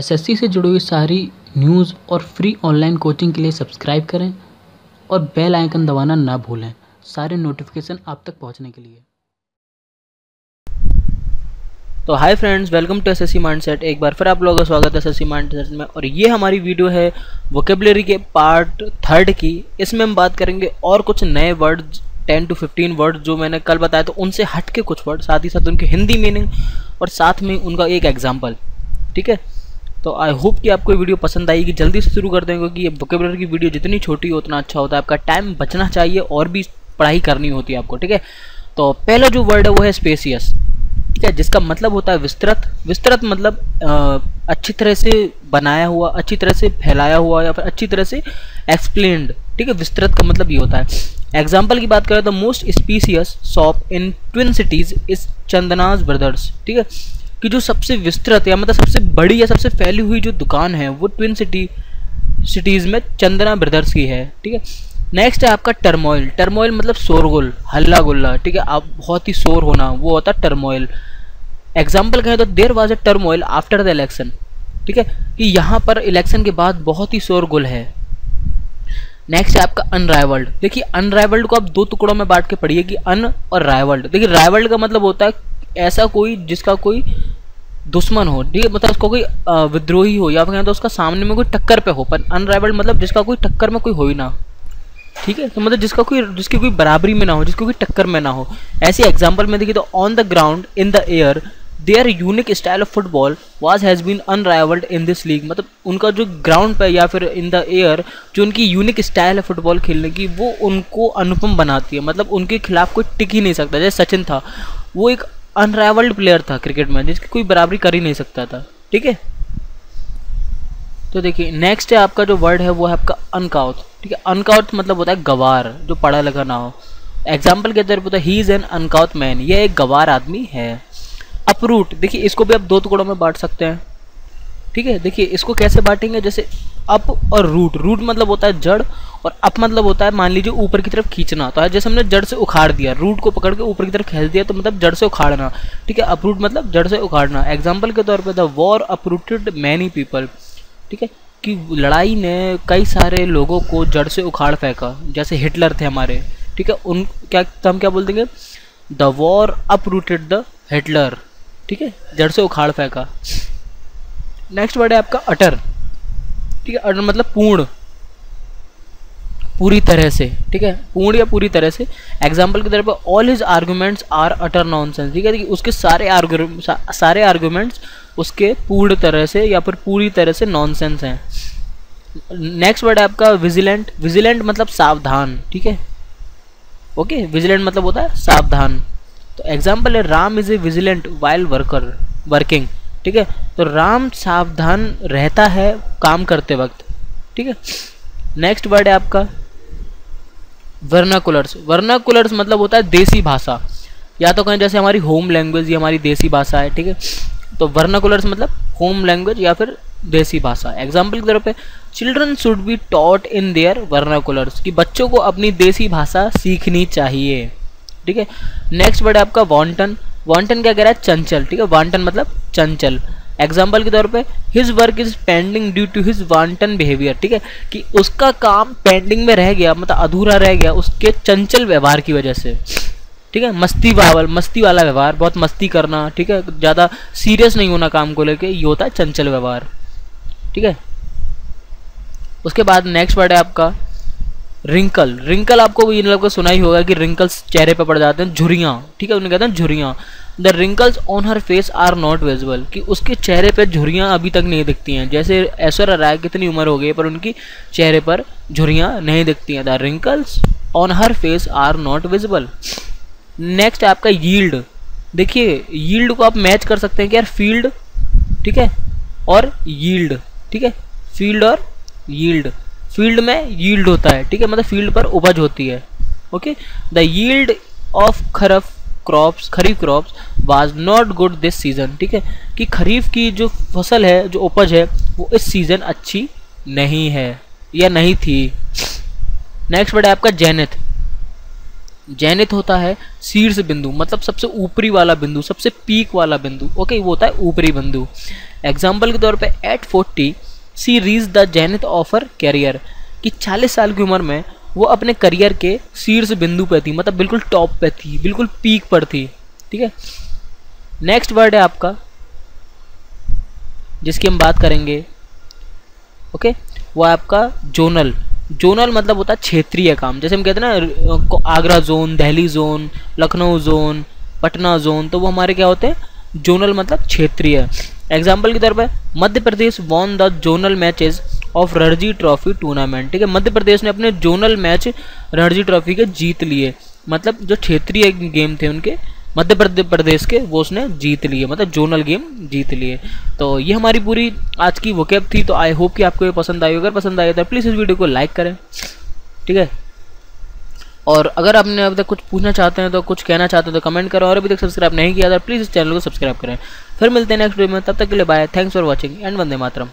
SSC से जुड़ी हुई सारी न्यूज़ और फ्री ऑनलाइन कोचिंग के लिए सब्सक्राइब करें और बेल आइकन दबाना ना भूलें सारे नोटिफिकेशन आप तक पहुंचने के लिए। तो hi friends, welcome to SSC mindset. एक बार फिर आप लोगों का स्वागत है एसएससी माइंडसेट में। और ये हमारी वीडियो है वोकेबलरी के पार्ट 3 की। इसमें हम बात करेंगे और कुछ नए वर्ड्स, 10 to 15 वर्ड जो मैंने कल बताया, तो उनसे हट के कुछ वर्ड, साथ ही साथ उनकी हिंदी मीनिंग और साथ में उनका एक एग्जाम्पल। ठीक है, तो आई होप कि आपको ये वीडियो पसंद आएगी। जल्दी से शुरू कर दें क्योंकि ये वोकेबलरी की वीडियो जितनी छोटी हो उतना अच्छा होता है। आपका टाइम बचना चाहिए और भी पढ़ाई करनी होती है आपको। ठीक है, तो पहला जो वर्ड है वो है स्पेसियस। ठीक है, जिसका मतलब होता है विस्तृत। विस्तृत मतलब अच्छी तरह से बनाया हुआ, अच्छी तरह से फैलाया हुआ, या फिर अच्छी तरह से एक्सप्लेन्ड। ठीक है, विस्तृत का मतलब ये होता है। एग्जाम्पल की बात करें तो most spacious shop in twin cities is Chandana's brothers. ठीक है, कि जो सबसे विस्तृत या मतलब सबसे बड़ी या सबसे फैली हुई जो दुकान है वो ट्विन सिटीज़ में चंदना ब्रदर्स की है। ठीक है, नेक्स्ट है आपका टर्मोइल। टर्मोइल मतलब शोरगुल, हल्ला गुल्ला। ठीक है, आप बहुत ही शोर होना, वो होता है टर्मोइल। एग्जाम्पल कहें तो there was a turmoil after the election. ठीक है, कि यहाँ पर इलेक्शन के बाद बहुत ही शोरगुल है। नेक्स्ट है आपका अनराइवल्ड। देखिए, अनराइवल्ड को आप दो टुकड़ों में बांट के पढ़िए कि अन और राइवल्ड। देखिए, राइवल्ड का मतलब होता है ऐसा कोई जिसका कोई दुश्मन हो। ठीक है, मतलब उसका कोई विद्रोही हो, या फिर तो उसका सामने में कोई टक्कर पे हो। पर अनराइवल्ड मतलब जिसका कोई टक्कर में कोई हो ही ना। ठीक है, तो मतलब जिसकी कोई बराबरी में ना हो, जिसकी कोई टक्कर में ना हो। ऐसे एग्जांपल में देखिए तो on the ground in the air their unique style of football was has been unrivalled in this league. मतलब उनका जो ग्राउंड पे या फिर इन द एयर जो उनकी यूनिक स्टाइल है फुटबॉल खेलने की, वो उनको अनुपम बनाती है। मतलब उनके खिलाफ कोई टिक ही नहीं सकता। जैसे सचिन था, वो एक अनराइवल्ड प्लेयर था क्रिकेट में, जिसकी कोई बराबरी कर ही नहीं सकता था। ठीक है, तो देखिए नेक्स्ट है आपका जो वर्ड है वो है आपका अनकाउथ। ठीक है, अनकाउथ मतलब होता है गवार, जो पढ़ा लिखा ना हो। एग्जाम्पल के तौर पर ही इज एन अनकाउथ मैन, यह एक गवार आदमी है। अपरूट, देखिए इसको भी आप दो टुकड़ों में बांट सकते हैं। ठीक है, देखिए इसको कैसे बांटेंगे, जैसे अप और रूट। रूट मतलब होता है जड़, और अप मतलब होता है मान लीजिए ऊपर की तरफ खींचना। तो जैसे हमने जड़ से उखाड़ दिया, रूट को पकड़ के ऊपर की तरफ खींच दिया, तो मतलब जड़ से उखाड़ना। ठीक है, अपरूट मतलब जड़ से उखाड़ना। एग्जाम्पल के तौर पे the war uprooted many people. ठीक है, कि लड़ाई ने कई सारे लोगों को जड़ से उखाड़ फेंका, जैसे हिटलर थे हमारे। ठीक है, उन क्या तो हम क्या बोल देंगे, the war uprooted the Hitler. ठीक है, जड़ से उखाड़ फेंका। नेक्स्ट वर्ड है आपका अटर। ठीक है, अटर मतलब पूर्ण, पूरी तरह से। ठीक है, पूर्ण या पूरी तरह से। एग्जाम्पल के तौर पर all his arguments are utter nonsense. ठीक है, उसके सारे आर्गुमेंट्स उसके पूर्ण तरह से या फिर पूरी तरह से नॉनसेंस हैं। नेक्स्ट वर्ड है आपका विजिलेंट। विजिलेंट मतलब सावधान। ठीक है, ओके, विजिलेंट मतलब होता है सावधान। तो एग्जाम्पल है Ram is a vigilant while working. ठीक है, तो राम सावधान रहता है काम करते वक्त। ठीक है, नेक्स्ट वर्ड है आपका वर्नाकुलर्स। वर्नाकुलर्स मतलब होता है देसी भाषा, या तो कहें जैसे हमारी होम लैंग्वेज, ये हमारी देसी भाषा है। ठीक है, तो वर्नाकुलर्स मतलब होम लैंग्वेज या फिर देसी भाषा। एग्जाम्पल की तरफ पे children should be taught in their vernaculars, कि बच्चों को अपनी देसी भाषा सीखनी चाहिए। ठीक है, नेक्स्ट वर्ड है आपका वांटन। वांटन क्या कह रहा है, चंचल। ठीक है, वांटन मतलब चंचल। एग्जाम्पल के तौर पे his work is pending due to his wanton behaviour. ठीक है, कि उसका काम पेंडिंग में रह गया, मतलब अधूरा रह गया उसके चंचल व्यवहार की वजह से। ठीक है, मस्ती वाला व्यवहार, बहुत मस्ती करना। ठीक है, ज़्यादा सीरियस नहीं होना काम को लेके, ये होता है चंचल व्यवहार। ठीक है, उसके बाद नेक्स्ट वर्ड है आपका रिंकल। रिंकल आपको इन लोगों को सुना ही होगा कि रिंकल्स चेहरे पे पड़ जाते हैं, झुर्रियाँ। ठीक है, उन्हें कहते हैं झुर्रियाँ। The wrinkles on her face are not visible, कि उसके चेहरे पे झुर्रियाँ अभी तक नहीं दिखती हैं। जैसे ऐश्वर्या राय कितनी उम्र हो गई पर उनकी चेहरे पर झुर्रियाँ नहीं दिखती हैं। The wrinkles on her face are not visible. Next है आपका यील्ड। देखिए यील्ड को आप मैच कर सकते हैं कि यार फील्ड, ठीक है, और यील्ड। ठीक है, फील्ड और यील्ड। फील्ड में यील्ड होता है। ठीक है, मतलब फील्ड पर उपज होती है। Okay, the yield of kharif crops was not good this season. ठीक है, कि खरीफ की जो फसल है, जो उपज है, वो इस सीजन अच्छी नहीं है या नहीं थी। नेक्स्ट वर्ड है आपका जेनिथ। जेनिथ होता है शीर्ष बिंदु, मतलब सबसे ऊपरी वाला बिंदु, सबसे पीक वाला बिंदु। ओके, वो होता है ऊपरी बिंदु। एग्जाम्पल के तौर पे at 40 she reach the zenith of her career, कि 40 साल की उम्र में वो अपने करियर के शीर्ष बिंदु पे थी, मतलब बिल्कुल टॉप पे थी, बिल्कुल पीक पर थी। ठीक है, नेक्स्ट वर्ड है आपका जिसकी हम बात करेंगे, ओके, वो है आपका जोनल। जोनल मतलब होता है क्षेत्रीय काम, जैसे हम कहते हैं ना Agra zone, Delhi zone, Lucknow zone, Patna zone, तो वो हमारे क्या होते हैं, जोनल मतलब क्षेत्रीय। एग्जाम्पल के तौर पे Madhya Pradesh won the zonal matches of Ranji trophy tournament. ठीक है, मध्य प्रदेश ने अपने जोनल मैच रणजी ट्रॉफी के जीत लिए, मतलब जो क्षेत्रीय गेम थे उनके मध्य प्रदेश के, वो उसने जीत लिए, मतलब जोनल गेम जीत लिए। तो ये हमारी पूरी आज की वोकैब थी। तो आई होप कि आपको ये पसंद आई। अगर पसंद आए तो प्लीज़ इस वीडियो को लाइक करें। ठीक है, और अगर आपने अभी तक कुछ पूछना चाहते हैं तो कुछ कहना चाहते हैं तो कमेंट करें, और अभी तक सब्सक्राइब नहीं किया तो प्लीज़ इस चैनल को सब्सक्राइब करें। फिर मिलते हैं नेक्स्ट वीडियो में, तब तक के लिए bye, thanks for watching and वंदे मातरम।